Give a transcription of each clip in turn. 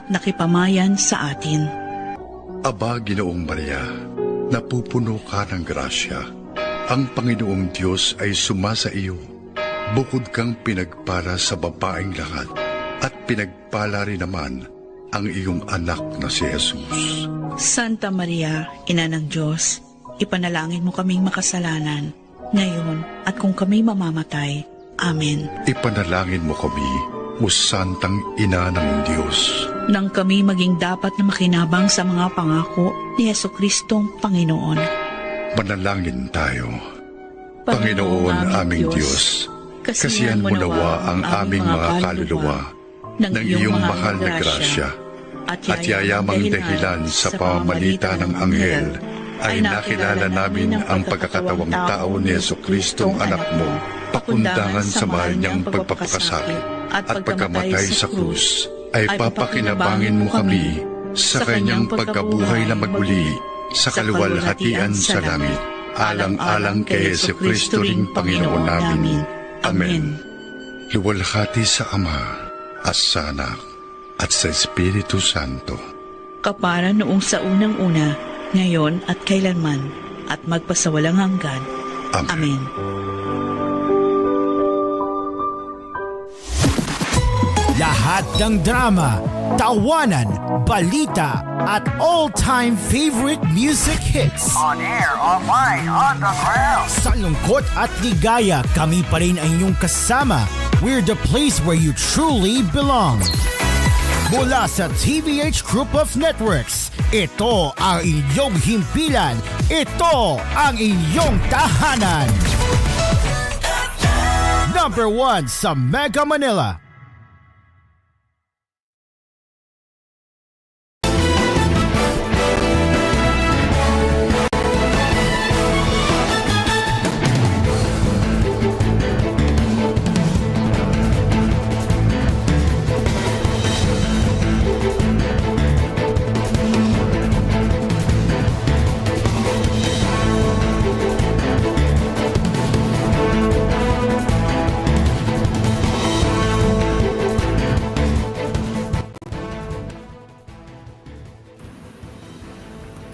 nakipamayan sa atin. Aba, Ginoong Maria, napupuno ka ng grasya. Ang Panginoong Diyos ay sumasa iyo. Bukod kang pinagpala sa babaeng lahat, at pinagpala rin naman ang iyong anak na si Jesus. Santa Maria, Ina ng Diyos, ipanalangin mo kaming makasalanan, ngayon at kung kami mamamatay. Amen. Ipanalangin mo kami, o Santang Ina ng Diyos. Nang kami maging dapat na makinabang sa mga pangako ni Jesucristong Panginoon. Manalangin tayo. Panginoon aming Diyos, kasihan mo nawa ang aming mga kaluluwa ng iyong mahal na grasya, at yayamang dahilan sa pamamalita ng anghel ay nakilala namin ang pagkakatawang tao ni Jesucristong anak mo, pakundangan sa mahal niyang pagpapakasakit at pagkamatay sa krus, ay papakinabangin mo kami sa kanyang pagkabuhay na maguli sa kaluwalhatian sa langit, alang-alang kay Jesucristo ring Panginoon namin. Amen. Luwalhati sa Ama, at sa Anak, at sa Espiritu Santo. Kapara noong sa unang-una, ngayon at kailanman, at magpasawalang hanggan. Amen. Amen. Lahat ng drama, tawanan, balita, at all-time favorite music hits. On air, online, on the ground. Sa lungkot at ligaya, kami pa rin ang inyong kasama. We're the place where you truly belong. Mula sa TVH Group of Networks, ito ang inyong himpilan. Ito ang inyong tahanan. Number 1 sa Mega Manila.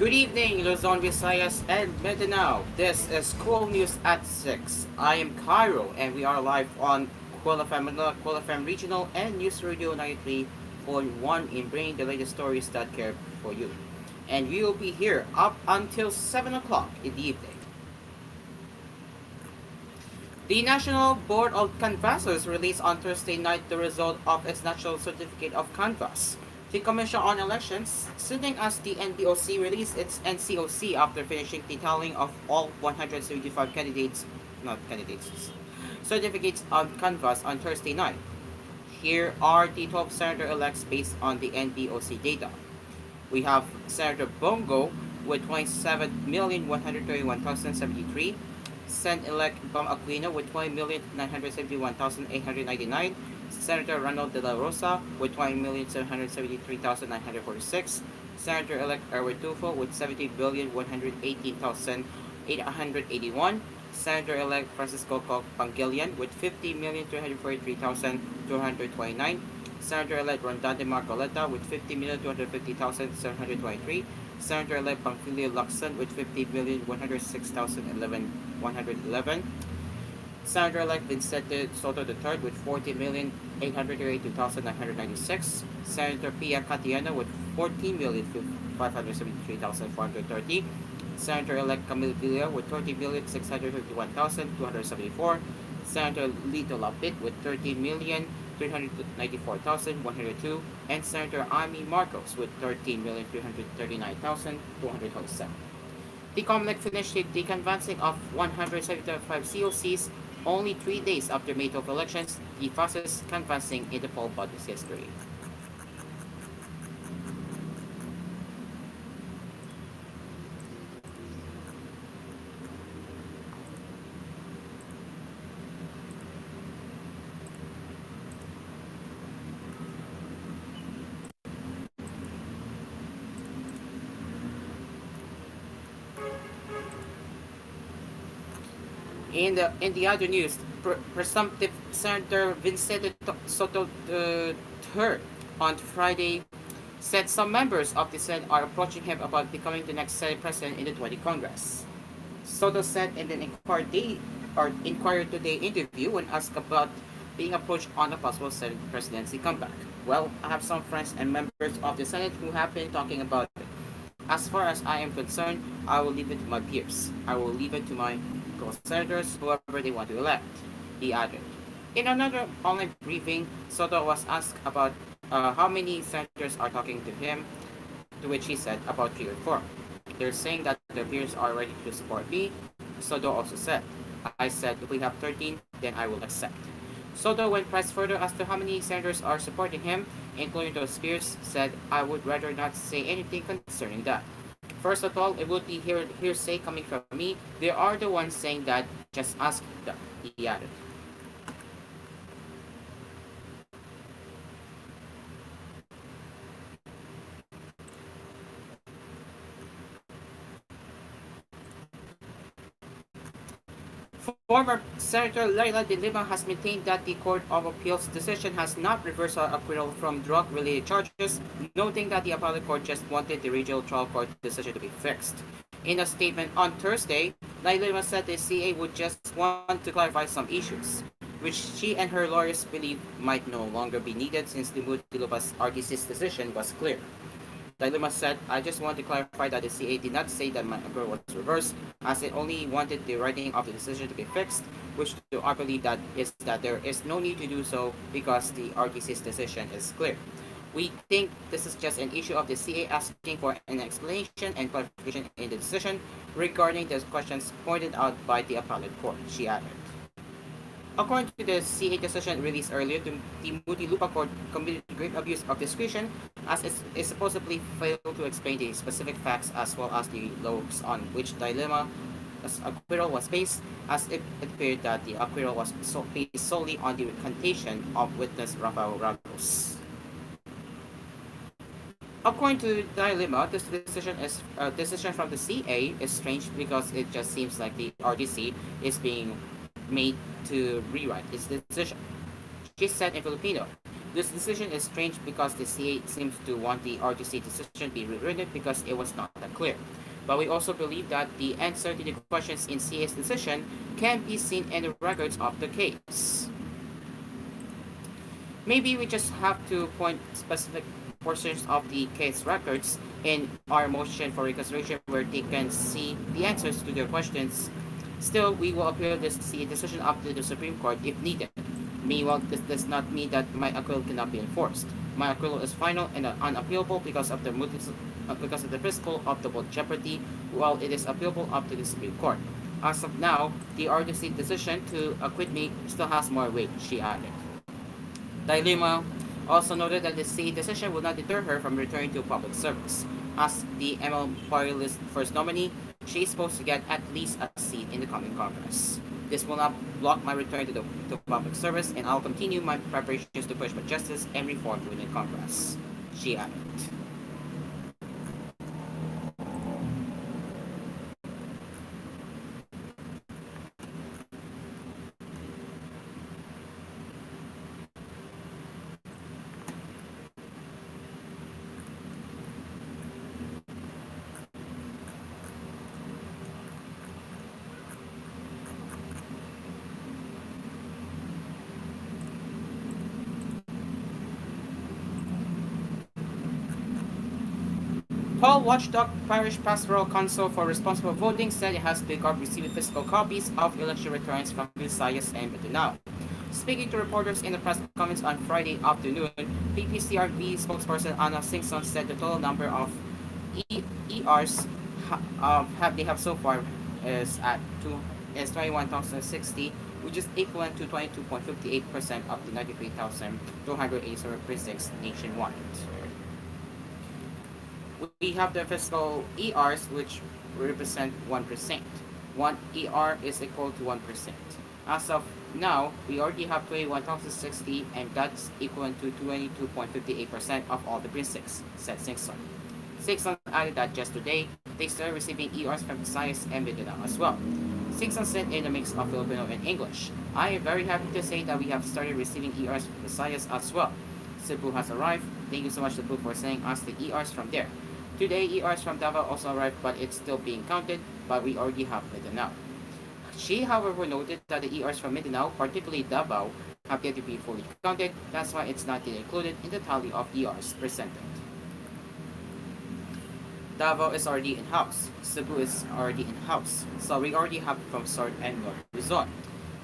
Good evening, Luzon, Visayas, and Mindanao. This is koolNews at 6. I am Cairo, and we are live on Kool FM Manila, Kool FM Regional, and News Radio 93.1 in bringing the latest stories that care for you. And we will be here up until 7 o'clock in the evening. The National Board of Canvassers released on Thursday night the result of its National Certificate of Canvass. The Commission on Elections, sitting as the NBOC, released its NCOC after finishing the tallying of all 175 certificates on canvass on Thursday night. Here are the 12 senator-elects based on the NBOC data. We have Senator Bongo with 27,131,073, Sen-elect Bam Aquino with 20,971,899, Senator Ronald De La Rosa with 20,773,946, Senator-elect Erwin Tufo with 70,118,881, Senator-elect Francisco Pangilian with 50,343,229, Senator-elect Rondante Marcoleta with 50,250,723, Senator-elect Pamphilio Lacson with 50,106,111, Senator-elect Vicente Soto III with 40,832,996, Senator Pia Catiana with 14,573,430, Senator-elect Camille Villa with 30,651,274, Senator Lito Lapid with 13,394,102, and Senator Amy Marcos with 13,339,207. The COMELEC finished the canvassing of 175 COCs only 3 days after May 12 elections, the fastest canvassing in the poll body's history. In the other news, presumptive Senator Vicente Soto III on Friday said some members of the Senate are approaching him about becoming the next Senate President in the 20th Congress. Soto said in an Inquirer Today interview when asked about being approached on a possible Senate presidency comeback. Well, I have some friends and members of the Senate who have been talking about it. As far as I am concerned, I will leave it to my peers. I will leave it to my co-senators, whoever they want to elect, he added. In another online briefing, Soto was asked about how many senators are talking to him, to which he said about 3 or 4. They're saying that their peers are ready to support me. Soto also said, I said if we have 13, then I will accept. Soto, when pressed further as to how many senators are supporting him, including those peers, said, I would rather not say anything concerning that. First of all, it would be hearsay coming from me. They are the ones saying that, just ask them, he added. Former Senator Laila de Lima has maintained that the Court of Appeals decision has not reversed her acquittal from drug-related charges, noting that the appellate court just wanted the regional trial court decision to be fixed. In a statement on Thursday, Laila Lima said the CA would just want to clarify some issues, which she and her lawyers believe might no longer be needed since the Muntinlupa's RTC's decision was clear. Dilema said, I just want to clarify that the CA did not say that my acquittal was reversed, as it only wanted the writing of the decision to be fixed, which to our belief that is that there is no need to do so because the RTC's decision is clear. We think this is just an issue of the CA asking for an explanation and clarification in the decision regarding the questions pointed out by the appellate court, she added. According to the CA decision released earlier, the Muntinlupa court committed great abuse of discretion as it supposedly failed to explain the specific facts as well as the laws on which Dilema's acquittal was based, as it appeared that the acquittal was based solely on the recantation of witness Rafael Ragos. According to Dilema, this decision from the CA is strange because it just seems like the RDC is being made to rewrite its decision. She said in Filipino, this decision is strange because the CA seems to want the RTC decision to be rewritten because it was not that clear. But we also believe that the answer to the questions in CA's decision can be seen in the records of the case. Maybe we just have to point specific portions of the case records in our motion for reconsideration where they can see the answers to their questions. Still, we will appeal this CA decision up to the Supreme Court if needed. Meanwhile, this does not mean that my acquittal cannot be enforced. My acquittal is final and unappealable because of the principle of double jeopardy, while it is appealable up to the Supreme Court. As of now, the RTC decision to acquit me still has more weight, she added. Dilema also noted that the CA decision will not deter her from returning to public service. As the ML Party List first nominee, she is supposed to get at least a seat in the coming Congress. This will not block my return to public service, and I'll continue my preparations to push for justice and reform within Congress, she added. Paul Watchdog Parish Pastoral Council for Responsible Voting said it has begun receiving physical copies of election returns from Visayas and Mindanao. Speaking to reporters in the press conference on Friday afternoon, PPCRB spokesperson Anna Singson said the total number of ERs they have so far is 21,060, which is equivalent to 22.58% of the 93,287 precincts nationwide. We have the physical ERs, which represent 1%. One ER is equal to 1%. As of now, we already have 21,060, and that's equivalent to 22.58% of all the precincts, said Singson. Singson added that just today, they started receiving ERs from Visayas and Mindanao as well. Singson said in a mix of Filipino and English, I am very happy to say that we have started receiving ERs from Visayas as well. Cebu has arrived, Thank you so much to Boo for sending us the ERs from there. Today, ERs from Davao also arrived, but it's still being counted, but we already have Mindanao. She, however, noted that the ERs from Mindanao, particularly Davao, have yet to be fully counted. That's why it's not yet included in the tally of ERs presented. Davao is already in-house. Cebu is already in-house. So we already have from South and North Luzon.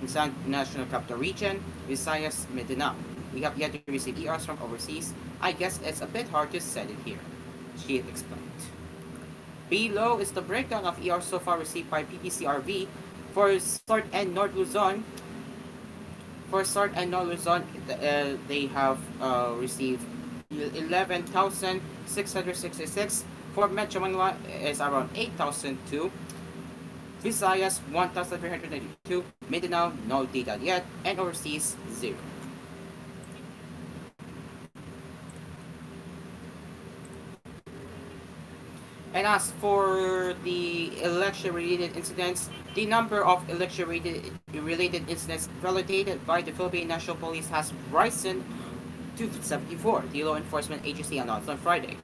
In San National Capital Region, Visayas, Mindanao. We have yet to receive ERs from overseas. I guess it's a bit hard to set it here, she explained. Below is the breakdown of ERs so far received by PPCRV for South and North Luzon. For South and North Luzon, they have received 11,666. For Metro Manila is around 8,002. Visayas 1,392. Mindanao no data yet, and overseas 0. And as for the election-related incidents, the number of election-related incidents validated by the Philippine National Police has risen to 74, the law enforcement agency announced on Friday.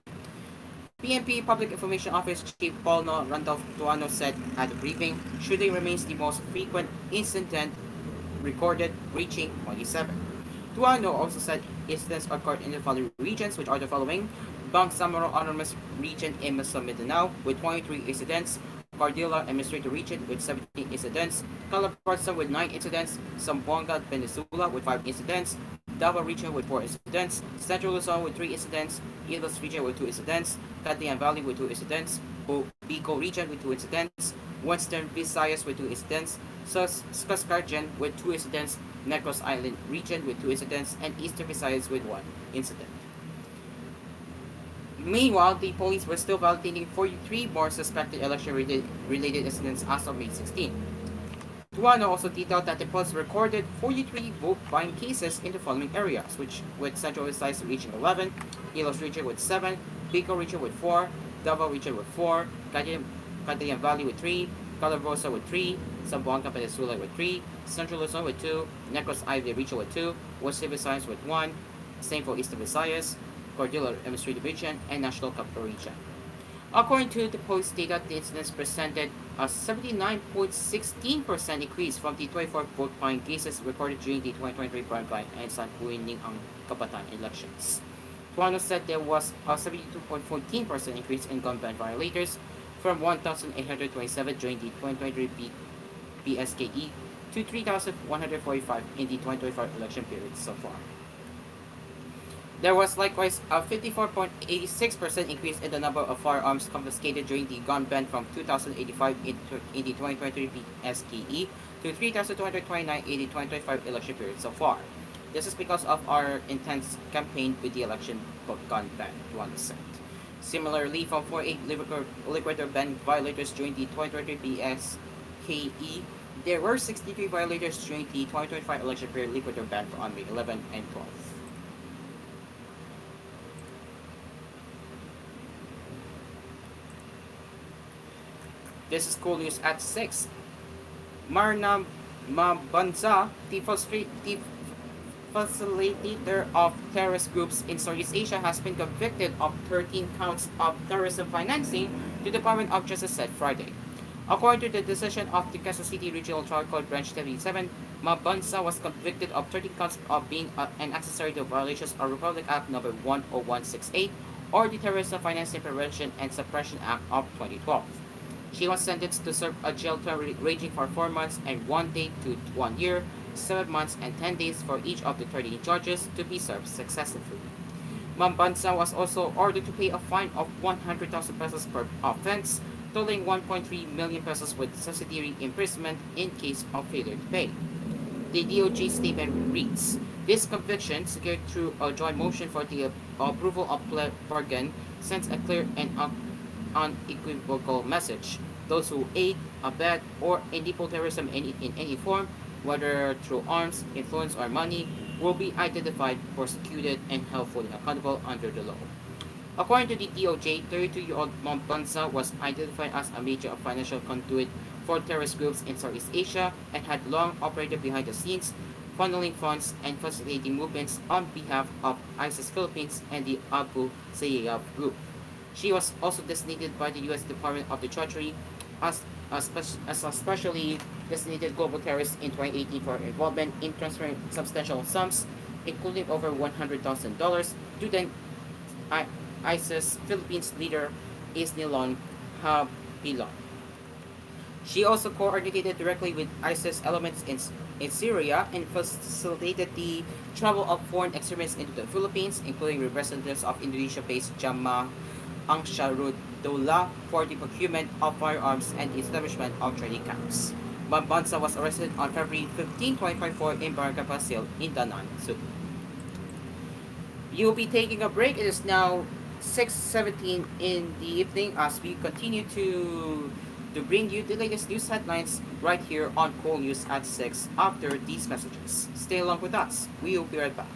PNP Public Information Office Chief Paulno Randolph Tuano said at the briefing, shooting remains the most frequent incident recorded, reaching 27. Tuano also said incidents occurred in the following regions, which are the following: Bangsamoro Autonomous Region in Mindanao with 23 incidents, Cordillera Administrative Region with 17 incidents, Calabarzon with 9 incidents, Zamboanga Peninsula with 5 incidents, Davao Region with 4 incidents, Central Luzon with 3 incidents, Iloilo Region with 2 incidents, Cagayan Valley with 2 incidents, Bicol Region with 2 incidents, Western Visayas with 2 incidents, Soscargen with 2 incidents, Negros Island Region with 2 incidents, and Eastern Visayas with 1 incident. Meanwhile, the police were still validating 43 more suspected election-related incidents as of May 16. Tuano also detailed that the police recorded 43 vote-buying cases in the following areas, which with Central Visayas reaching 11, Iloilo Region with 7, Bicol Region with 4, Davao Region with 4, Cagayan Valley with 3, Calabarzon with 3, Zamboanga Peninsula with 3, Central Luzon with 2, Negros Island Region with 2, Western Visayas with 1, same for Eastern Visayas, Cordillera Administrative Region, and National Capital Region. According to the police data, the incidents presented a 79.16% increase from the 24 vote-buying cases recorded during the 2023 barangay and Sangguniang Kabataan elections. Tuano said there was a 72.14% increase in gun ban violators from 1,827 during the 2023 BSKE to 3,145 in the 2025 election period so far. There was likewise a 54.86% increase in the number of firearms confiscated during the gun ban from 2,085 in the 2023 BSKE to 3,229 in the 2025 election period so far. This is because of our intense campaign with the election gun ban, Tuano said. Similarly, from 48 liquidator ban violators during the 2023 BSKE, there were 63 violators during the 2025 election period liquidator ban on May 11 and 12. This is koolNews at 6. Marna Mabanza, the facilitator of terrorist groups in Southeast Asia, has been convicted of 13 counts of terrorism financing, the Department of Justice said Friday. According to the decision of the Quezon City Regional Trial Court Branch 77, Mabanza was convicted of 13 counts of being an accessory to violations of Republic Act No. 10168 or the Terrorism Financing Prevention and Suppression Act of 2012. She was sentenced to serve a jail term ranging from 4 months and 1 day to 1 year, 7 months and 10 days for each of the 13 charges to be served successively. Mabanza was also ordered to pay a fine of 100,000 pesos per offense, totaling 1.3 million pesos with subsidiary imprisonment in case of failure to pay. The DOJ statement reads, "This conviction, secured through a joint motion for the approval of plea bargain, sends a clear and unequivocal message. Those who aid, abet, or enable terrorism in any form, whether through arms, influence, or money, will be identified, prosecuted, and held fully accountable under the law." According to the DOJ, 32-year-old Mabanza was identified as a major financial conduit for terrorist groups in Southeast Asia and had long operated behind the scenes, funneling funds and facilitating movements on behalf of ISIS Philippines and the Abu Sayyaf Group. She was also designated by the U.S. Department of the Treasury as a specially designated global terrorist in 2018 for involvement in transferring substantial sums, including over $100,000, to then ISIS Philippines leader Isnilon Habilon. She also coordinated directly with ISIS elements in Syria and facilitated the travel of foreign extremists into the Philippines, including representatives of Indonesia-based Jamaah Ansaruddaullah for the procurement of firearms and the establishment of training camps. Bambansa was arrested on February 15, 2024 in Barangay Pasil in Danan, Cebu. You'll be taking a break. It is now 6:17 in the evening as we continue to bring you the latest news headlines right here on koolNews at 6 after these messages. Stay along with us. We will be right back.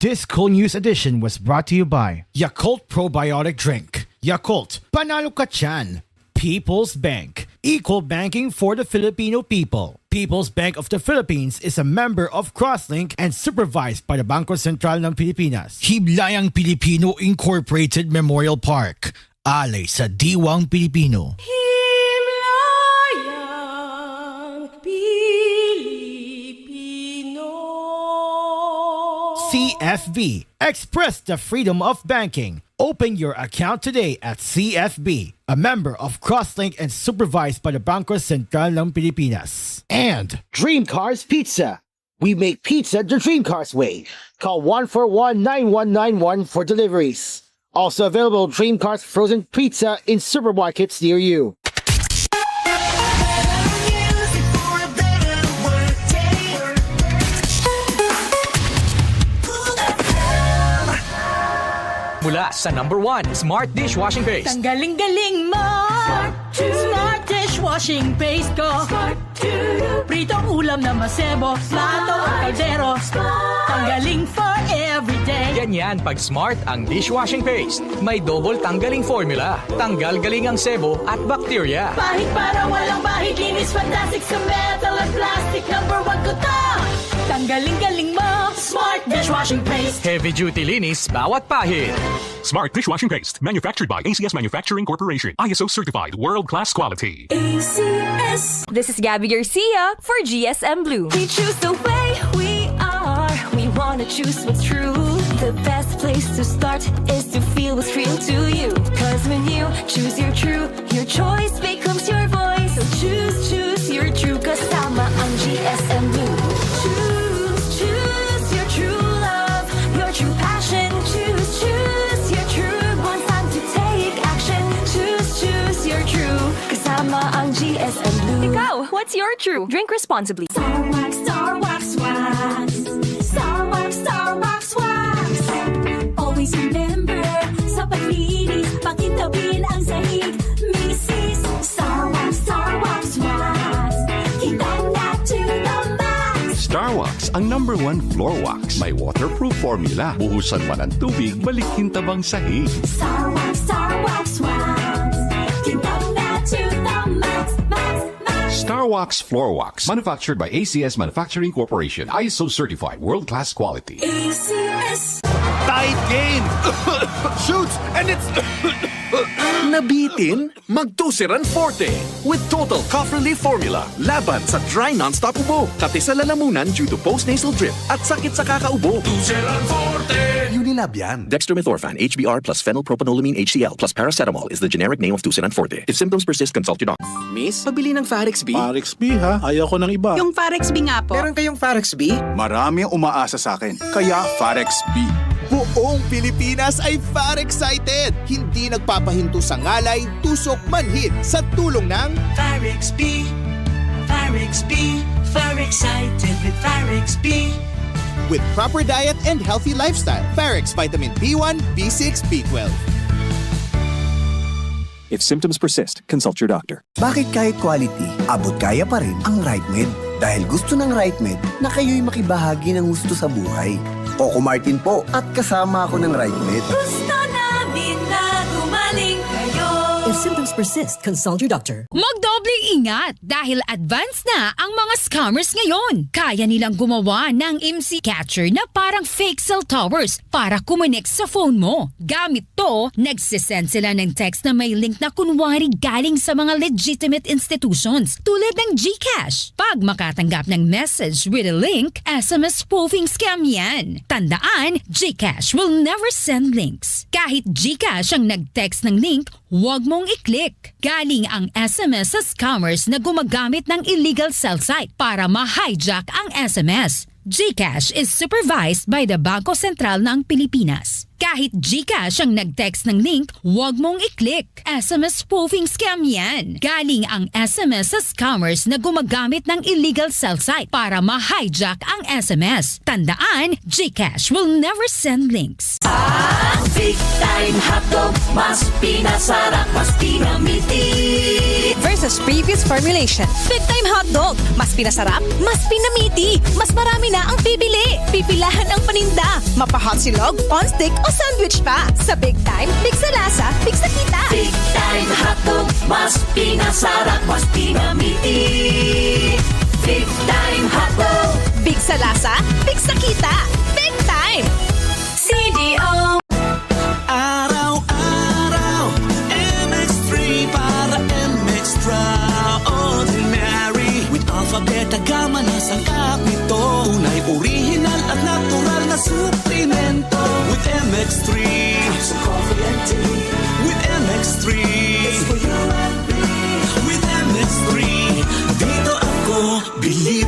This koolNews edition was brought to you by Yakult Probiotic Drink. Yakult, panalo ka tiyan. People's Bank, equal banking for the Filipino people. People's Bank of the Philippines is a member of Crosslink and supervised by the Bangko Sentral ng Pilipinas. Himlayang Pilipino Incorporated Memorial Park. Alay sa Diwang Pilipino. Himlayang Pilipino. CFB. Express the freedom of banking. Open your account today at CFB, a member of Crosslink and supervised by the Bangko Sentral ng Pilipinas. And Dream Cars Pizza. We make pizza the Dream Cars way. Call 141-9191 for deliveries. Also available Dream Cars frozen pizza in supermarkets near you. Mula sa #1 Smart Dishwashing Paste. Tanggaling-galing mo. Smart dishwashing paste ko. Pritong ulam na masebo. Plato o kaldero. Tanggaling for everyday. Ganyan pag Smart ang dishwashing paste. May double tanggaling formula. Tanggal galing ang sebo at bacteria. Bahid para walang bahid. Linis fantastic sa metal at plastic. #1 ko to. Tanggaling-galing mo. Smart dishwashing paste. Heavy duty linis bawat pahid. Smart Dishwashing Paste, manufactured by ACS Manufacturing Corporation. ISO certified, world-class quality. ACS. This is Gabby Garcia for GSM Blue. We choose the way we are. We want to choose what's true. The best place to start is to feel what's real to you. Cause when you choose your true, your choice becomes your voice. So choose your true. Kasama ang GSM Blue. Choose your true love, your true passion. Choose your true. One time to take action. Choose your true. Kasama ang GSM Blue. Ikaw, what's your true? Drink responsibly. Star Wax, Wax. Star Wax, Wax. Always remember, sa paglinis, pakitawin ang sahig. Mrs. Star Wax, Wax. Kitang na to the max. Star Wax, ang #1 floor wax. May waterproof formula. Buhusan man ang tubig, balik hintabang sahig. Star Wax, Kitang na to the max. Star Wax Floor Wax, manufactured by ACS Manufacturing Corporation. ISO certified, world-class quality. ACS. Tight game! Shoots! And it's... Nabitin? Mag-Tusiran Forte with Total Cough Relief Formula. Laban sa dry non-stop ubo, kati sa lalamunan due to post-nasal drip at sakit sa kakaubo. Tusiran Forte! Unilab yan. Dextromethorphan, HBr plus phenylpropanolamine HCl plus paracetamol is the generic name of Tusiran Forte. If symptoms persist, consult your doctor. Miss, pabili ng Farex B. Farex B ha? Ayaw ko ng iba. Yung Farex B nga po. Meron kayong Farex B? Marami ang umaasa sa akin. Kaya Farex B. Buong Pilipinas ay far-excited! Hindi nagpapahinto sa ngalay, tusok, manhid sa tulong ng Farex B. Far-excited with Farex B. With proper diet and healthy lifestyle, Farex Vitamin B1, B6, B12. If symptoms persist, consult your doctor. Bakit kahit quality, abot kaya pa rin ang RightMed? Dahil gusto ng RightMed na kayo'y makibahagi ng gusto sa buhay. Coco Martin po at kasama ako ng Right. Gusto namin na gumaling kayo. If symptoms persist, consult your doctor. Magdobling ingat dahil advance na ang mga scammers ngayon. Kaya nilang gumawa ng IMSI catcher na parang fake cell towers para kumonek sa phone mo. Gamit to, nagsisend sila ng text na may link na kunwari galing sa mga legitimate institutions tulad ng GCash. Pag makatanggap ng message with a link, SMS spoofing scam yan. Tandaan, GCash will never send links. Kahit GCash ang nag-text ng link, huwag mong i-click. Galing ang SMS sa scammers na gumagamit ng illegal cell site para ma-hijack ang SMS. GCash is supervised by the Bangko Sentral ng Pilipinas. Kahit GCash ang nag-text ng link, huwag mong i-click. SMS spoofing scam yan. Galing ang SMS sa scammers na gumagamit ng illegal cell site para ma-hijack ang SMS. Tandaan, GCash will never send links. Big time hotdog, mas pinasarap, mas pinamiti. Versus previous formulation. Big time hotdog, mas pinasarap, mas pinamiti. Mas marami na ang bibili. Pipilahan ang paninda. Mapa-hot silog, on stick o sandwich pa. Sa Big Time, big sa lasa, big sa kita. Big time hotdog, mas pinasarap, mas pinamiti. Big time hotdog. Big sa lasa, big sa kita. Big Time! CDO. Araw-araw, MX3 para MX-Extraordinary. With alpha, beta, gamma na sangkap nito. Tunay, original at natural na suplemento. With MX3, so coffee and tea. With MX3, it's for you and me. With MX3, dito ako believe.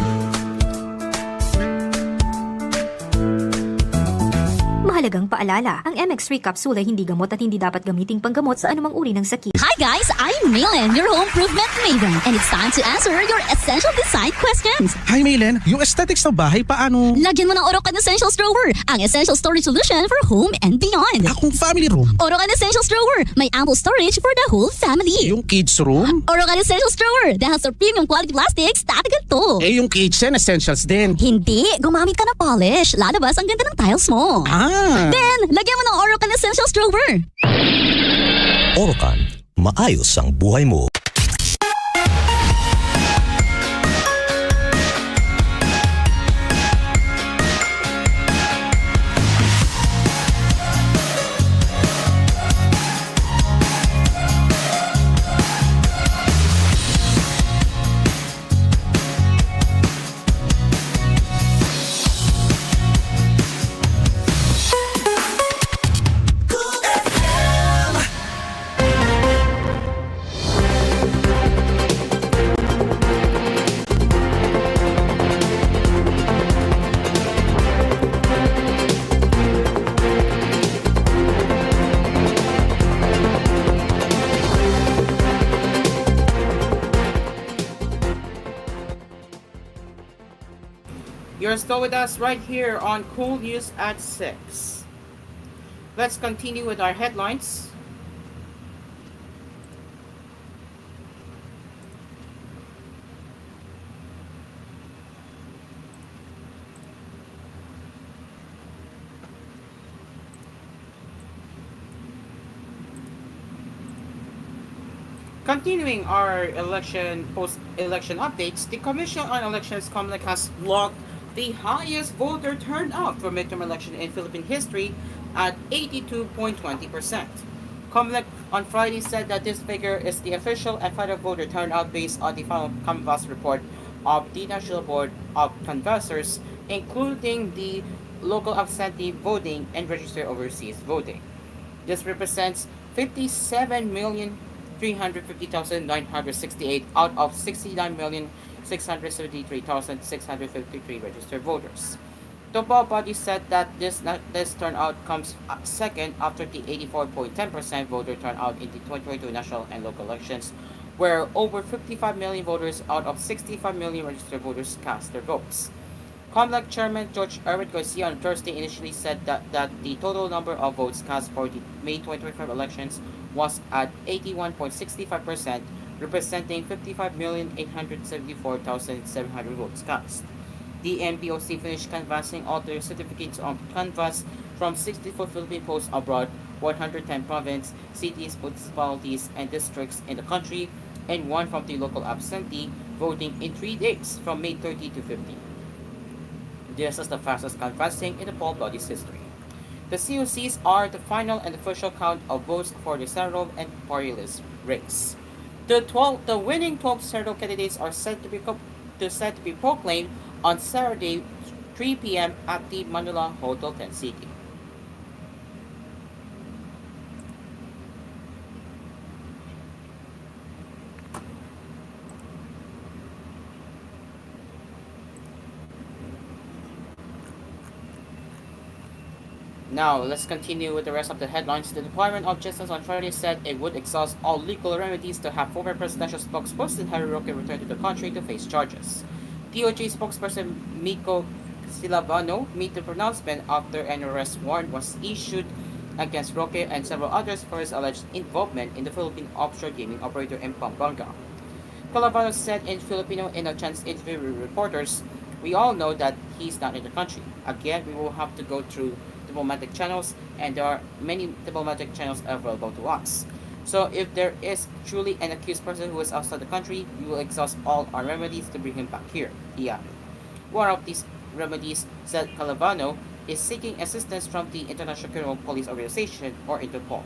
Mahalagang paalala, ang MX3 capsule ay hindi gamot at hindi dapat gamiting panggamot sa anumang uri ng sakit. Hi guys, I'm Maylen, your home improvement maven, and it's time to answer your essential design questions. Hi Maylen, yung aesthetics ng bahay paano? Lagyan mo ng Orocan Essentials Drawer, ang essential storage solution for home and beyond. Akong family room. Orocan Essentials Drawer, may ample storage for the whole family. Yung kids room? Orocan Essentials Drawer, dahil sa premium quality plastics, tatagal to. Eh yung kitchen essentials din. Hindi, gumamit ka ng polish. Lalabas ang ganda ng tiles mo. Then, lagyan mo ng Orocan Essentials Drawer. Orocan, maayos ang buhay mo. You're still with us right here on Cool News at 6. Let's continue with our headlines. Continuing our post-election updates, the Commission on Elections COMELEC has logged the highest voter turnout for midterm election in Philippine history at 82.20%. COMELEC on Friday said that this figure is the official and final voter turnout based on the final canvass report of the National Board of Canvassers, including the local absentee voting and registered overseas voting. This represents 57,350,968 out of 69,673,653 registered voters. The poll body said that this turnout comes second after the 84.10% voter turnout in the 2022 national and local elections, where over 55 million voters out of 65 million registered voters cast their votes. COMELEC Chairman George Erwin Garcia on Thursday initially said that the total number of votes cast for the May 2025 elections was at 81.65%, representing 55,874,700 votes cast. The NPOC finished canvassing all their certificates on canvas from 64 Philippine posts abroad, 110 province, cities, municipalities, and districts in the country, and one from the local absentee, voting in 3 days from May 30 to 15. This is the fastest canvassing in the poll body's history. The COCs are the final and official count of votes for the Senatorial and party list race. The winning 12 Senatorial candidates are set to be proclaimed on Saturday, 3 p.m. at the Manila Hotel 10 City. Now, let's continue with the rest of the headlines. The Department of Justice on Friday said it would exhaust all legal remedies to have former presidential spokesperson Harry Roque return to the country to face charges. DOJ spokesperson Miko Silavano made the pronouncement after an arrest warrant was issued against Roque and several others for his alleged involvement in the Philippine offshore gaming operator in Pampanga. Calavano said in Filipino in a chance interview with reporters, "We all know that he's not in the country. Again, we will have to go through diplomatic channels, and there are many diplomatic channels available to us. So if there is truly an accused person who is outside the country, we will exhaust all our remedies to bring him back here," he added. One of these remedies, said Calavano, is seeking assistance from the International Criminal Police Organization, or Interpol.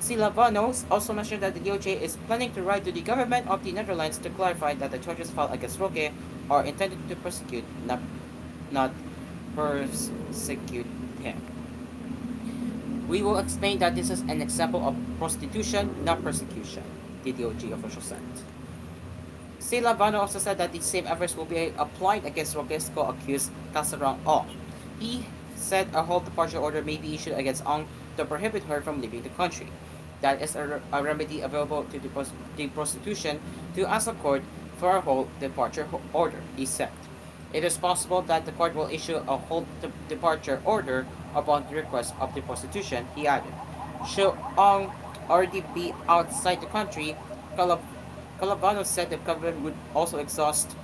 Silavano also mentioned that the DOJ is planning to write to the government of the Netherlands to clarify that the charges filed against Roque are intended to persecute, not persecute him. "We will explain that this is an example of prostitution, not persecution," the DOJ official said. Silavano also said that the same efforts will be applied against Roque's co-accused Casarang Ong. He said a whole departure order may be issued against Ong to prohibit her from leaving the country. That is a remedy available to the prostitution to ask a court for a whole departure order, he said. "It is possible that the court will issue a whole departure order upon the request of the prostitution," he added. Should Ong already be outside the country, Calavano said the government would also exhaust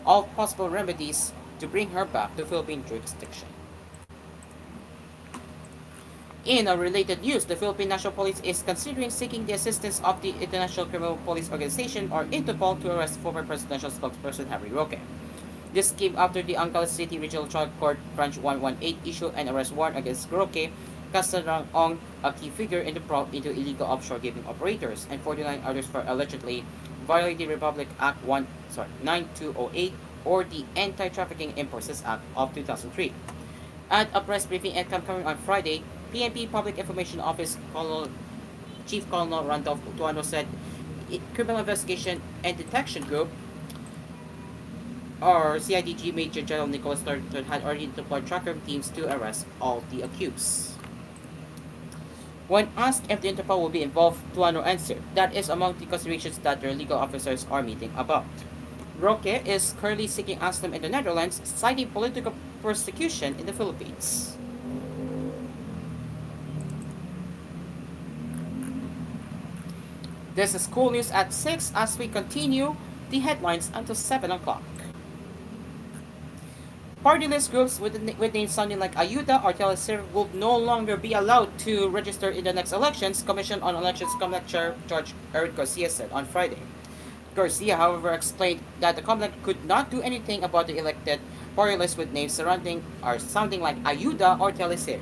all possible remedies to bring her back to Philippine jurisdiction. In a related news, the Philippine National Police is considering seeking the assistance of the International Criminal Police Organization, or Interpol, to arrest former presidential spokesperson Harry Roque. This came after the Angeles City Regional Trial Court Branch 118 issued an arrest warrant against Roque, Casarang Ong, a key figure in the probe into illegal offshore gaming operators, and 49 others for allegedly violating Republic Act 9208 or the Anti-Trafficking in Persons Act of 2003. At a press briefing at Camp on Friday, PNP Public Information Office Chief Colonel Randolph Utuano said Criminal Investigation and Detection Group, or CIDG, Major General Nicholas Thornton had already deployed tracker teams to arrest all the accused. When asked if the Interpol will be involved, Tuano answered that is among the considerations that their legal officers are meeting about. Roque is currently seeking asylum in the Netherlands, citing political persecution in the Philippines. This is koolNews at 6 as we continue the headlines until 7 o'clock. Party list groups with names sounding like Ayuda or Teleser will no longer be allowed to register in the next elections, Commission on Elections COMELEC Chair Judge Eric Garcia said on Friday. Garcia, however, explained that the COMELEC could not do anything about the elected party list with names sounding like Ayuda or Teleser.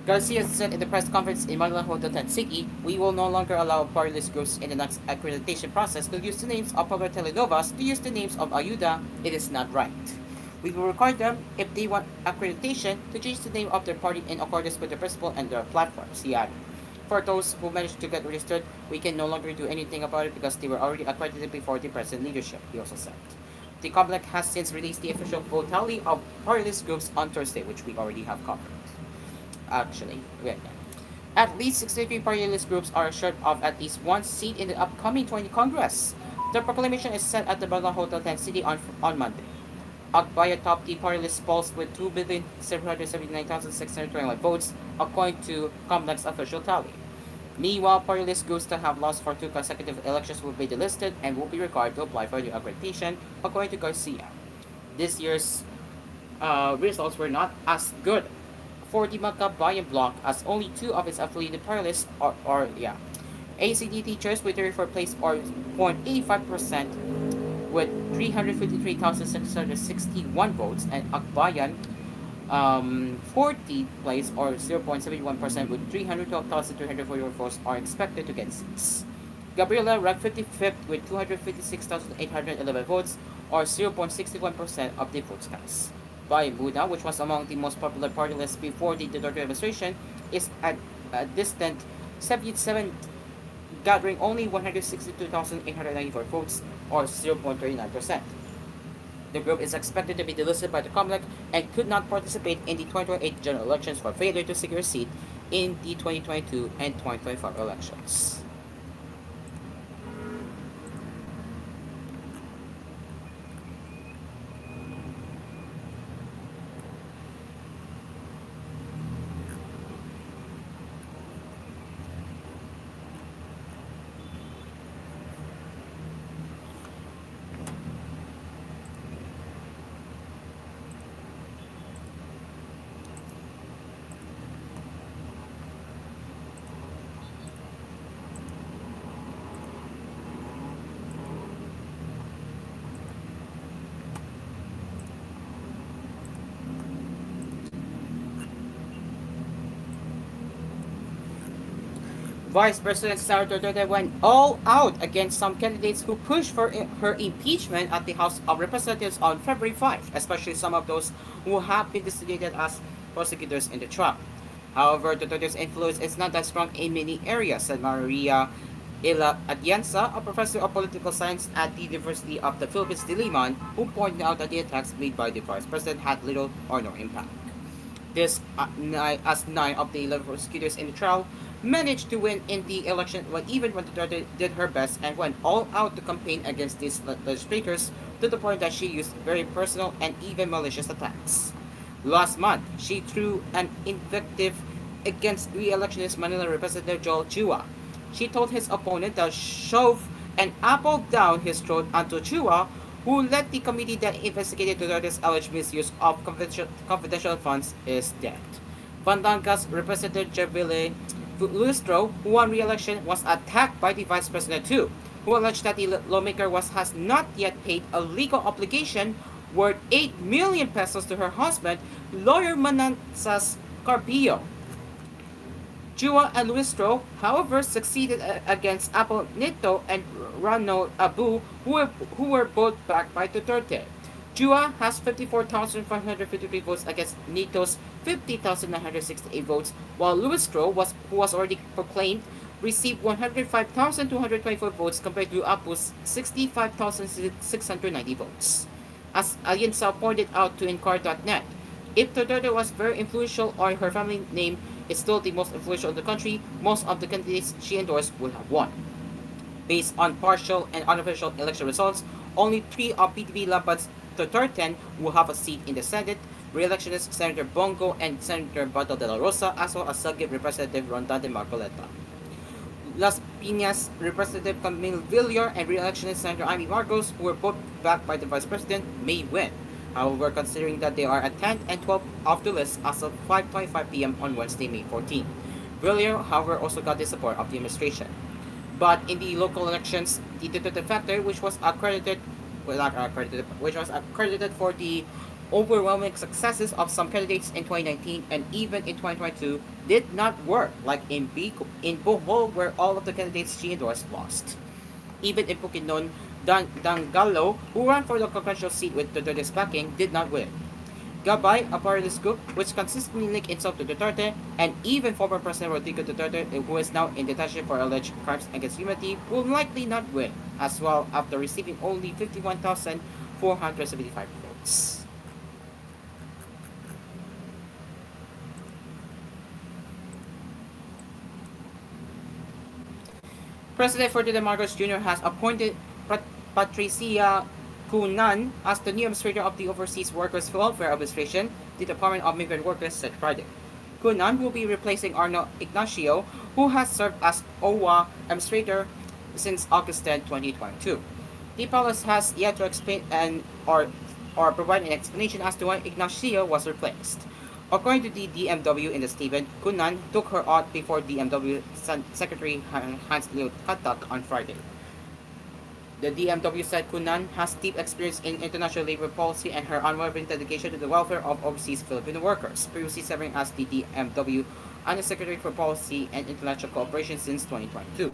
Garcia said in the press conference in Manila Hotel 10 City, "We will no longer allow party list groups in the next accreditation process to use the names of popular telenovas to use the names of Ayuda. It is not right. We will require them, if they want accreditation, to change the name of their party in accordance with the principle and their platforms," he added. "For those who managed to get registered, we can no longer do anything about it because they were already accredited before the present leadership," he also said. The COMELEC has since released the official vote tally of party list groups on Thursday, which we already have covered. Actually, at least 63 party list groups are assured of at least one seat in the upcoming 20 Congress. The proclamation is set at the Manila Hotel 10 City on Monday. Akbaya topped the party list polls with 2,779,621 votes, according to COMELEC's official tally. Meanwhile, party list groups that have lost for 2 consecutive elections will be delisted and will be required to apply for new accreditation, according to Garcia. This year's results were not as good for the Magkabayan block, as only two of its affiliated parlists ACD teachers with 34 place or 0.85% with 353,661 votes, and Akbayan 40th place or 0.71% with 312,341 votes are expected to get seats. Gabriela ranked 55th with 256,811 votes or 0.61% of the votes cast. Bayan Buda, which was among the most popular party lists before the Duterte administration, is at a distant 77th, gathering only 162,894 votes or 0.39%. The group is expected to be delisted by the COMELEC and could not participate in the 2028 general elections for failure to secure a seat in the 2022 and 2025 elections. Vice President Sara Duterte went all out against some candidates who pushed for her impeachment at the House of Representatives on February 5, especially some of those who have been designated as prosecutors in the trial. However, Duterte's influence is not that strong in many areas, said Maria Ila Atienza, a professor of political science at the University of the Philippines, Diliman, who pointed out that the attacks made by the Vice President had little or no impact. This, as 9 of the 11 prosecutors in the trial managed to win in the election, even when Duterte did her best and went all out to campaign against these legislators, to the point that she used very personal and even malicious attacks. Last month, she threw an invective against re-electionist Manila Representative Joel Chua. She told his opponent to shove an apple down his throat until Chua, who led the committee that investigated Duterte's alleged misuse of confidential funds, is dead. Bandanga's Representative Jebile Lustro, who won re-election, was attacked by the Vice President too, who alleged that the lawmaker has not yet paid a legal obligation worth 8 million pesos to her husband, lawyer Manansas Carpio. Chua and Lustro, however, succeeded against Apple Nito and Rano Abu, who were both backed by Duterte. Chua has 54,553 votes against Nito's 50,968 votes, while Lustro, who was already proclaimed, received 105,224 votes compared to Apu's 65,690 votes. As Alianza pointed out to Incar.net, if Duterte was very influential or her family name is still the most influential in the country, most of the candidates she endorsed would have won. Based on partial and unofficial election results, only 3 of PTV Laban's Duterte will have a seat in the Senate, re-electionist Senator Bongo and Senator Bato de la Rosa, as well as Sagip Representative Rondante Marcoleta. Las Piñas Representative Camille Villar and re-electionist Senator Amy Marcos, who were both backed by the Vice President, may win. However, considering that they are at 10 and 12 off the list as of 5:25 p.m. on Wednesday, May 14. Villar, however, also got the support of the administration. But in the local elections, the Duterte factor, which was accredited for the overwhelming successes of some candidates in 2019 and even in 2022, did not work, like in Bohol, where all of the candidates she endorsed lost. Even in Bukidnon, Dangalo, who ran for the congressional seat with Duterte's backing, did not win. Gabay, a party group which consistently linked itself to Duterte, and even former President Rodrigo Duterte, who is now in detention for alleged crimes against humanity, will likely not win as well after receiving only 51,475 votes. President Ferdinand Marcos Jr. has appointed Patricia Cunan as the new administrator of the Overseas Workers Welfare Administration, the Department of Migrant Workers said Friday. Cunan will be replacing Arno Ignacio, who has served as OWA administrator since August 10, 2022. The palace has yet to explain or provide an explanation as to why Ignacio was replaced. According to the DMW in the statement, Kunan took her out before DMW Secretary Hans-Leo Katak on Friday. The DMW said Kunan has deep experience in international labor policy and her unwavering dedication to the welfare of overseas Filipino workers, previously serving as the DMW Undersecretary for Policy and International Cooperation since 2022.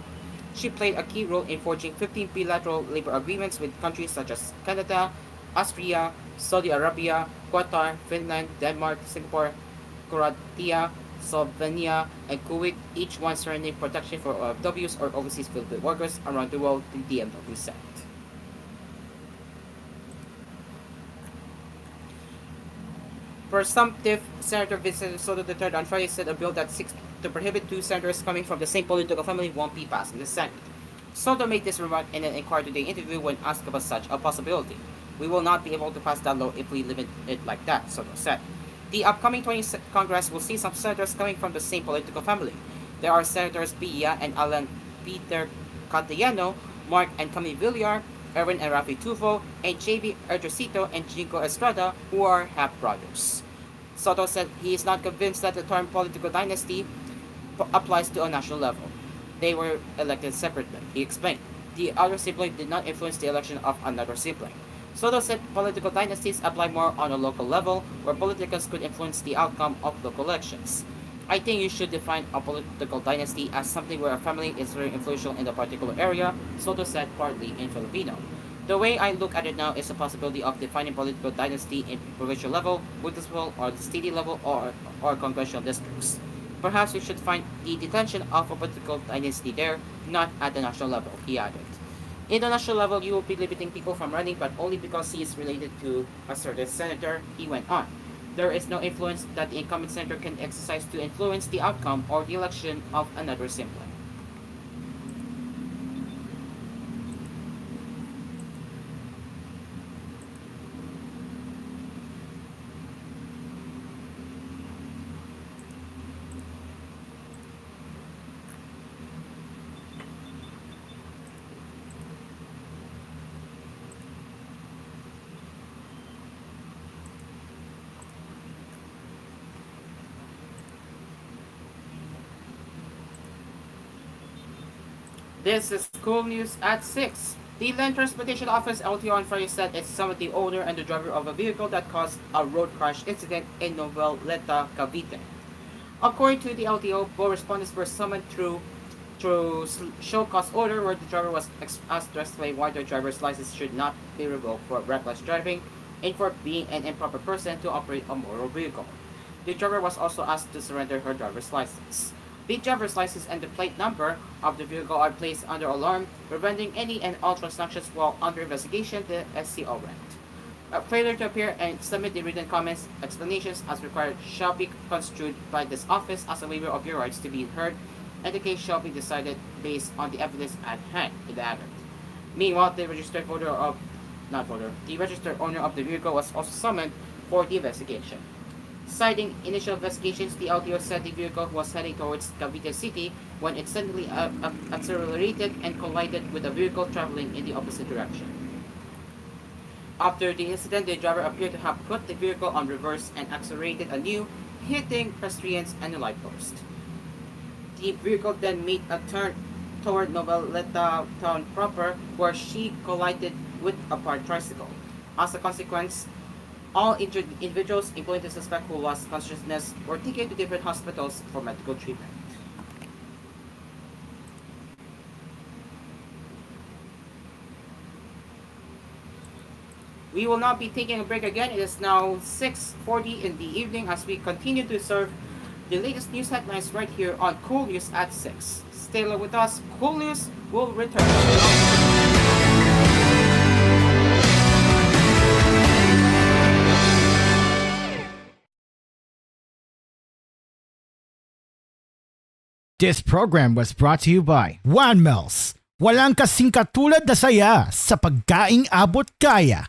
She played a key role in forging 15 bilateral labor agreements with countries such as Canada, Austria, Saudi Arabia, Qatar, Finland, Denmark, Singapore, Croatia, Slovenia, and Kuwait, each one surrendering protection for OFWs or overseas Filipino workers around the world, the DMW said. Presumptive Senator Vincent Soto III on Friday said a bill that seeks to prohibit two senators coming from the same political family won't be passed in the Senate. Soto made this remark in an Inquirer Today interview when asked about such a possibility. We will not be able to pass that law if we limit it like that, Soto said. The upcoming 20th Congress will see some senators coming from the same political family. There are Senators Pia and Alan Peter Cantillano, Mark and Camille Villar, Erwin and Rafi Tufo, and JB Ertrosito and Jingo Estrada, who are half-brothers. Soto said he is not convinced that the term political dynasty applies to a national level. They were elected separately, he explained. The other sibling did not influence the election of another sibling. Soto said political dynasties apply more on a local level, where politicians could influence the outcome of local elections. I think you should define a political dynasty as something where a family is very influential in a particular area, Soto said partly in Filipino. The way I look at it now is the possibility of defining political dynasty in provincial level, municipal or the state level or congressional districts. Perhaps we should find the detention of a political dynasty there, not at the national level, he added. In the national level, you will be limiting people from running, but only because he is related to a certain senator, he went on. There is no influence that the incumbent senator can exercise to influence the outcome or the election of another sibling. This is koolNews at 6. The Land Transportation Office LTO on Friday said it summoned the owner and the driver of a vehicle that caused a road crash incident in Noveleta, Cavite. According to the LTO, both respondents were summoned through show cause order, where the driver was asked to explain why their driver's license should not be revoked for reckless driving and for being an improper person to operate a motor vehicle. The driver was also asked to surrender her driver's license. The driver's license and the plate number of the vehicle are placed under alarm, preventing any and all transactions while under investigation, the SCO rent. A failure to appear and submit the written comments, explanations as required shall be construed by this office as a waiver of your rights to be heard, and the case shall be decided based on the evidence at hand, it added. Meanwhile, the registered owner of the vehicle was also summoned for the investigation. Citing initial investigations, the LTO said the vehicle was heading towards Cavite City when it suddenly accelerated and collided with a vehicle traveling in the opposite direction. After the incident, the driver appeared to have put the vehicle on reverse and accelerated anew, hitting pedestrians and a light post. The vehicle then made a turn toward Noveleta town proper, where she collided with a parked tricycle. As a consequence, all injured individuals, including the suspect who lost consciousness, were taken to different hospitals for medical treatment. We will not be taking a break again. It is now 6:40 in the evening as we continue to serve the latest news headlines right here on koolNews at 6. Stay along with us. koolNews will return. This program was brought to you by One Mills. Walang kasing katulad na saya sa pagkaing abot kaya.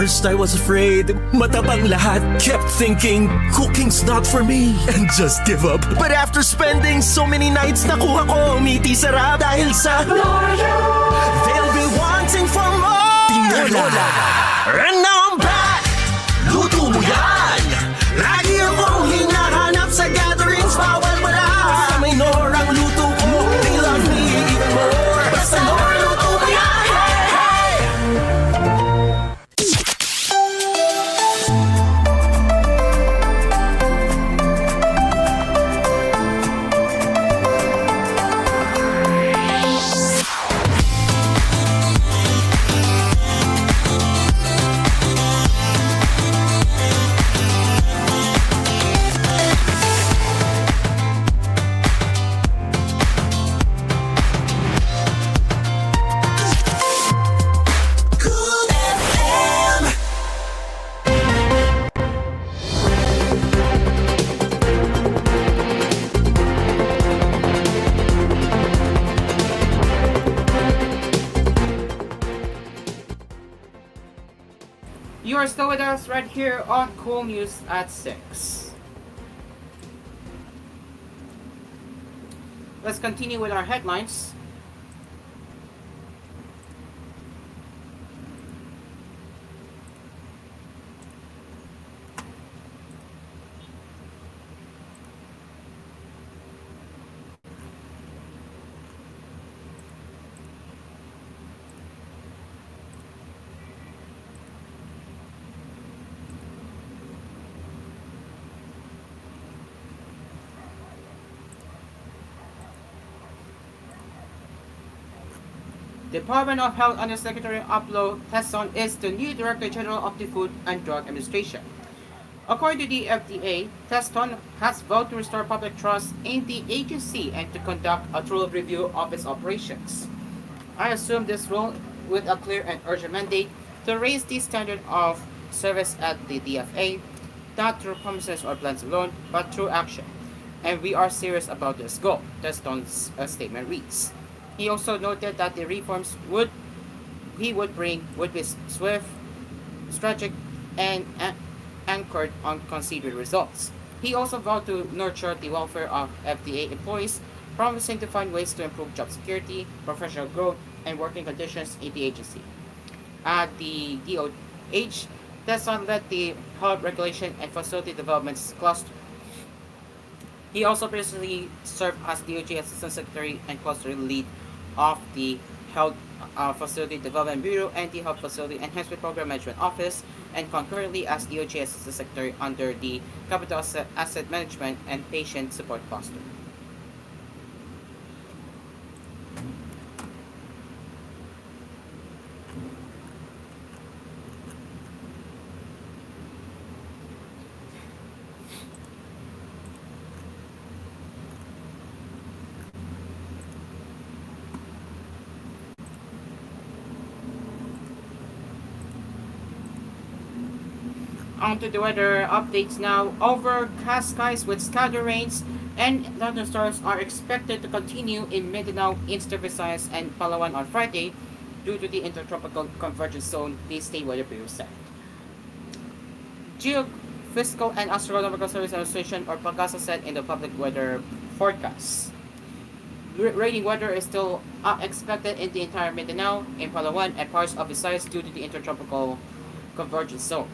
first I was afraid, matabang lahat. Kept thinking, cooking's not for me, and just give up. But after spending so many nights, nakuha ko miti sarap dahil sa they'll be wanting for more. Tinola. And now I'm back. Luto mo yan. Lagi akong hinahanap sa gatherings, bawal wala. Basta may Norang luto ko, they love me even more. Basta Nora luto mo yan. Hey, hey! You are still with us right here on koolNews at 6. Let's continue with our headlines. Department of Health Undersecretary Aplo Tesson is the new Director General of the Food and Drug Administration. According to the FDA, Tesson has vowed to restore public trust in the agency and to conduct a thorough review of its operations. I assume this role with a clear and urgent mandate to raise the standard of service at the DFA, not through promises or plans alone, but through action. And we are serious about this goal, Tesson's statement reads. He also noted that the reforms he would bring would be swift, strategic, and anchored on considered results. He also vowed to nurture the welfare of FDA employees, promising to find ways to improve job security, professional growth, and working conditions in the agency. At the DOH, Tesson led the Health Regulation and Facility Developments Cluster. He also previously served as DOJ Assistant Secretary and Cluster Lead of the Health Facility Development Bureau and the Health Facility Enhancement Program Management Office, and concurrently as DOJ Assistant Secretary under the Capital Asset Management and Patient Support Cluster. On to the weather updates now. Overcast skies with scattered rains and thunderstorms are expected to continue in Mindanao, Eastern Visayas, and Palawan on Friday due to the Intertropical Convergence Zone, the State Weather Bureau said. Geophysical and Astronomical Service Administration or PAGASA said in the public weather forecast. Rainy weather is still expected in the entire Mindanao, in Palawan, and parts of Visayas due to the Intertropical Convergence Zone,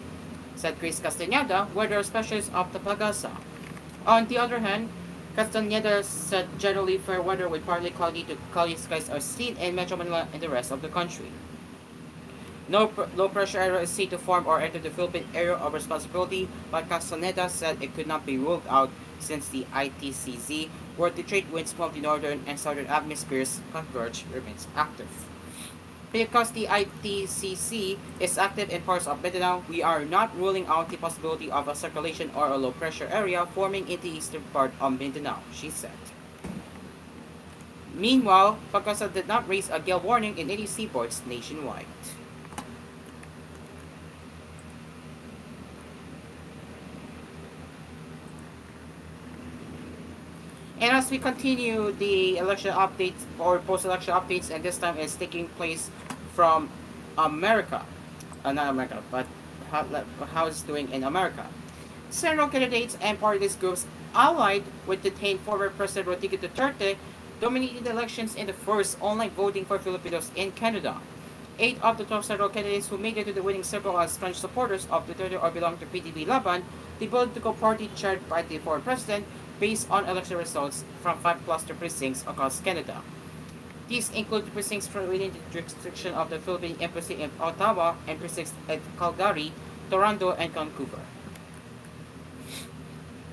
said Chris Castañeda, weather specialist of the PAGASA. On the other hand, Castañeda said generally fair weather with partly cloudy to cloudy skies are seen in Metro Manila and the rest of the country. No low pressure area is seen to form or enter the Philippine area of responsibility, but Castañeda said it could not be ruled out since the ITCZ, where the trade winds from the northern and southern atmospheres converge, remains active. Because the ITCZ is active in parts of Mindanao, we are not ruling out the possibility of a circulation or a low pressure area forming in the eastern part of Mindanao, she said. Meanwhile, PAGASA did not raise a gale warning in any seaports nationwide. And as we continue the election updates or post-election updates, and this time is taking place from America. not America, but how it's doing in America. Several candidates and party groups allied with detained former President Rodrigo Duterte dominated the elections in the first online voting for Filipinos in Canada. 8 of the 12 federal candidates who made it to the winning circle as French supporters of Duterte or belong to PDB Laban, the political party chaired by the former president, based on election results from 5 cluster precincts across Canada. These include the precincts within the jurisdiction of the Philippine Embassy in Ottawa and precincts at Calgary, Toronto, and Vancouver.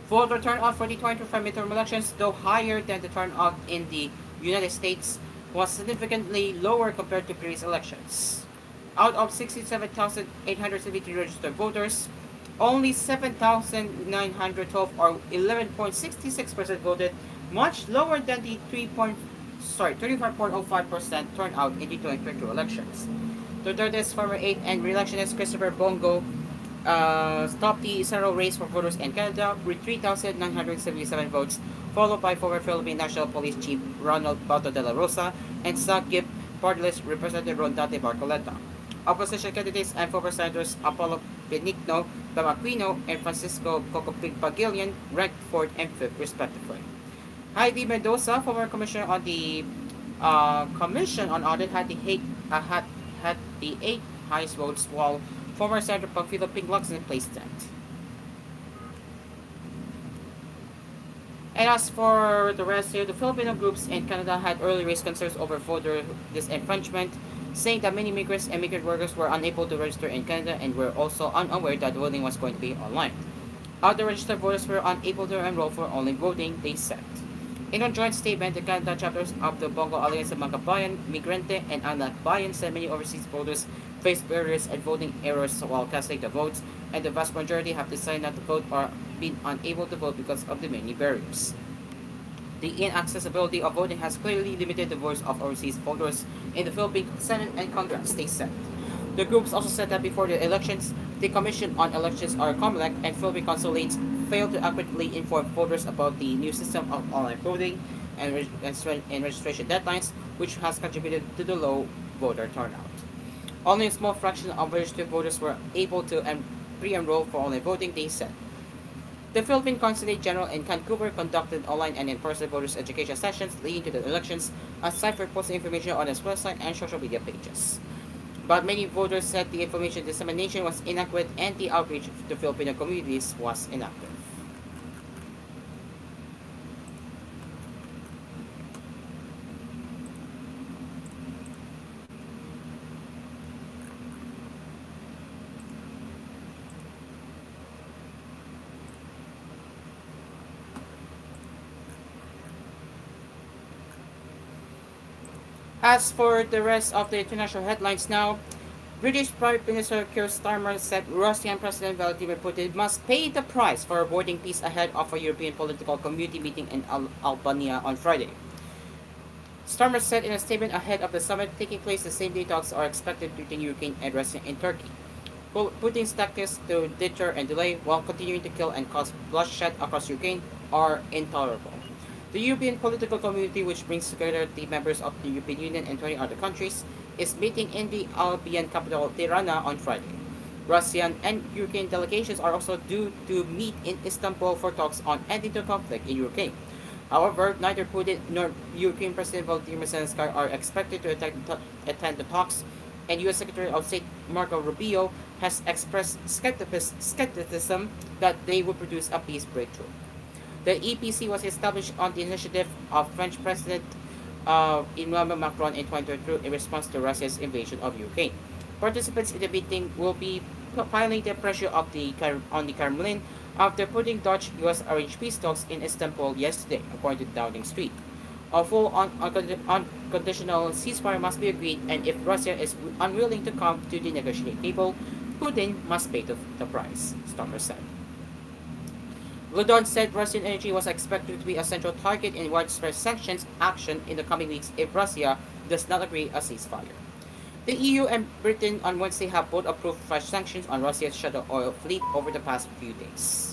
Voter turnout for the 2025 midterm elections, though higher than the turnout in the United States, was significantly lower compared to previous elections. Out of 67,873 registered voters, only 7,912 or 11.66% voted, much lower than the 35.05% turnout in the 2022 elections. Duterte's former aide and re-electionist Christopher Bongo stopped the Senate race for voters in Canada with 3,977 votes, followed by former Philippine National Police Chief Ronald Bato de la Rosa and SAG-GIP partylist Representative Rondate Barcoleta. Opposition candidates and former senators Apollo Benigno, Bamaquino, and Francisco Cocopig Pagilian ranked 4th and 5th respectively. Heidi Mendoza, former commissioner on the Commission on Audit, had the 8th highest votes, while former Senator Pamphilo Pinglocson placed 10th. And as for the rest here, the Filipino groups in Canada had early raised concerns over voter disenfranchisement, saying that many migrants and migrant workers were unable to register in Canada and were also unaware that voting was going to be online. Other registered voters were unable to enroll for online voting, they said. In a joint statement, the Canada chapters of the Bongo Alliance of Mga Bayan, Migrante, and Anak Bayan said many overseas voters face barriers and voting errors while casting the votes, and the vast majority have decided not to vote or been unable to vote because of the many barriers. The inaccessibility of voting has clearly limited the voice of overseas voters in the Philippine Senate and Congress, they said. The groups also said that before the elections, the Commission on Elections or COMELEC and Philippine consulates failed to accurately inform voters about the new system of online voting and registration deadlines, which has contributed to the low voter turnout. Only a small fraction of registered voters were able to pre-enroll for online voting, they said. The Philippine Consulate General in Vancouver conducted online and in-person voters education sessions leading to the elections, aside for posting information on its website and social media pages. But many voters said the information dissemination was inaccurate and the outreach to Filipino communities was inactive. As for the rest of the international headlines now, British Prime Minister Keir Starmer said Russian President Vladimir Putin must pay the price for avoiding peace ahead of a European political community meeting in Albania on Friday. Starmer said in a statement ahead of the summit taking place the same day talks are expected between Ukraine and Russia in Turkey. Putin's tactics to deter and delay while continuing to kill and cause bloodshed across Ukraine are intolerable. The European political community, which brings together the members of the European Union and 20 other countries, is meeting in the Albanian capital Tirana on Friday. Russian and Ukraine delegations are also due to meet in Istanbul for talks on ending the conflict in Ukraine. However, neither Putin nor Ukraine President Volodymyr Zelensky are expected to attend the talks, and U.S. Secretary of State Marco Rubio has expressed skepticism that they will produce a peace breakthrough. The EPC was established on the initiative of French President Emmanuel Macron in 2022 in response to Russia's invasion of Ukraine. Participants in the meeting will be piling the pressure on the Kremlin after putting Dutch-US arranged peace talks in Istanbul yesterday, according to Downing Street. A full unconditional ceasefire must be agreed, and if Russia is unwilling to come to the negotiating table, Putin must pay the price, Starmer said. Ludon said Russian energy was expected to be a central target in widespread sanctions action in the coming weeks if Russia does not agree a ceasefire. The EU and Britain on Wednesday have both approved fresh sanctions on Russia's shadow oil fleet over the past few days.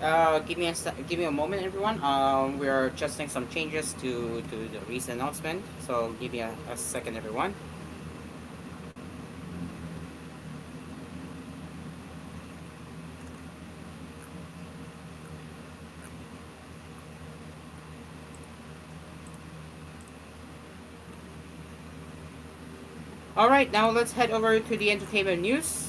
Give me a moment, everyone. We are adjusting some changes to the recent announcement. So give me a second, everyone. Alright, now let's head over to the entertainment news.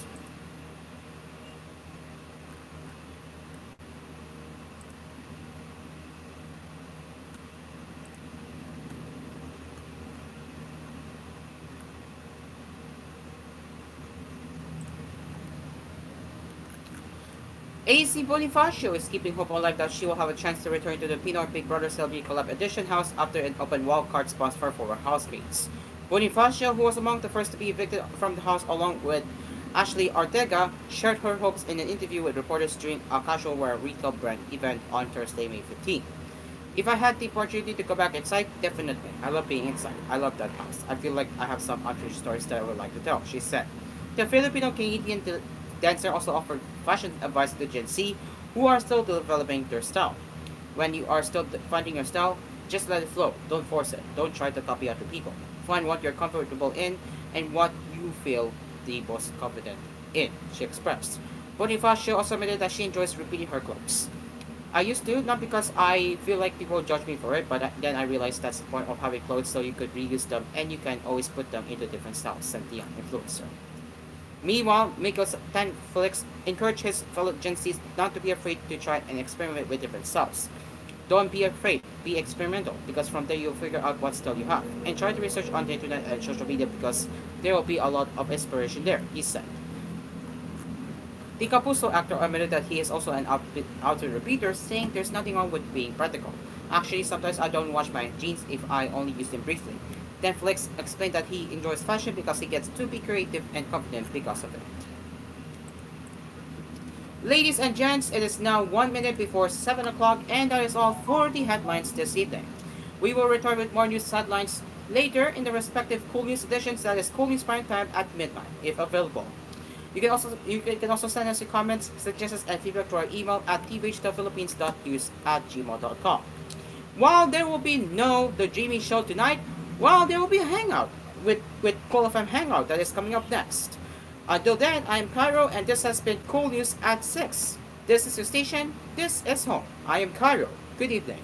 AC Bonifacio is keeping hope alive that she will have a chance to return to the Pinoy Big Brother Celebrity Collab Edition house after an open wildcard spot for former housemates. Bonifacio, who was among the first to be evicted from the house along with Ashley Ortega, shared her hopes in an interview with reporters during a casual wear retail brand event on Thursday, May 15. If I had the opportunity to go back inside, definitely. I love being inside. I love that house. I feel like I have some unfinished stories that I would like to tell, she said. The Filipino-Canadian dancer also offered fashion advice to Gen Z who are still developing their style. When you are still finding your style, just let it flow. Don't force it. Don't try to copy other people. Find what you're comfortable in and what you feel the most confident in, she expressed. Bonifacio also admitted that she enjoys repeating her clothes. I used to, not because I feel like people judge me for it, but then I realized that's the point of having clothes so you could reuse them and you can always put them into different styles, said the young influencer. Meanwhile, Miko's Felix encouraged his fellow Gen Zs not to be afraid to try and experiment with different styles. Don't be afraid, be experimental, because from there you'll figure out what style you have. And try to research on the internet and social media because there will be a lot of inspiration there, he said. The Kapuso actor admitted that he is also an outfit repeater, saying there's nothing wrong with being practical. Actually, sometimes I don't wash my jeans if I only use them briefly. Then Flex explained that he enjoys fashion because he gets to be creative and confident because of it. Ladies and gents, it is now 1 minute before 7 o'clock and that is all for the headlines this evening. We will return with more news headlines later in the respective koolNews editions, that is koolNews Prime Time at midnight, if available. You can also send us your comments, suggestions, and feedback to our email at tvhthephilippines.news@gmail.com. While there will be no The Dreamy Show tonight, there will be a hangout with Cool FM Hangout that is coming up next. Until then, I am Cairo and this has been koolNews at 6. This is your station, this is home. I am Cairo. Good evening.